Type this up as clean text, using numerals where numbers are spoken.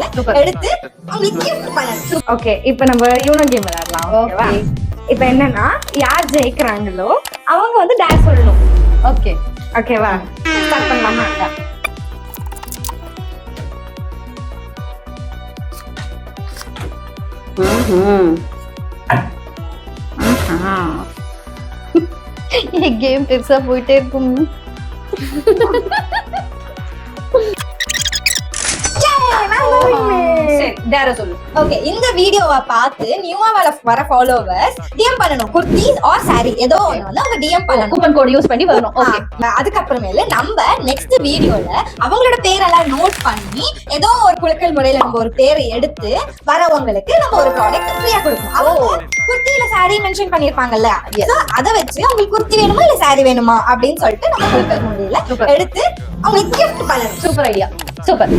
முறையில எடுத்து அவங்களுக்கு கிஃப்ட் பண்ணணும். ஓகே, இப்போ நம்ம யூனோ கேம் விளையாடலாம். ஓகேவா? இப்போ என்னன்னா யார் ஜெயிக்கிறாங்களோ அவங்க வந்து டான்ஸ் சொல்லணும். ஓகே ஓகேவா? ஸ்டார்ட் பண்ணலாமா? கேம் பெருசா போயிட்டே இருக்கும். ஓகே, இந்த வீடியோவை பார்த்து நியூவா வர ஃபாலோவர்ஸ் டிஎம் பண்ணணும். குர்தீஸ் ஆர் சாரி ஏதோ ஒன்று வந்து அவங்க டிஎம் பண்ணணும். கூப்பன் கோட் யூஸ் பண்ணி வரணும். ஓகே, அதுக்கப்புறமேல நம்ம நெக்ஸ்ட் வீடியோல அவங்களோட பேரெல்லாம் நோட் பண்ணி ஏதோ ஒரு குலுக்கல் முறையில நம்ம ஒரு பேரை எடுத்து வரவங்களுக்கு நம்ம ஒரு ப்ராடக்ட் ஃப்ரீயா கொடுக்கணும். அவங்க குர்த்தியில சாரி மென்ஷன் பண்ணிருப்பாங்கல்ல, அதை வச்சு அவங்களுக்கு குர்த்தி வேணுமா இல்ல சாரி வேணுமா அப்படின்னு சொல்லிட்டு நம்ம குலுக்கல் முறையில எடுத்து அவங்களுக்கு கிஃப்ட் பண்ணணும். Super idea, super.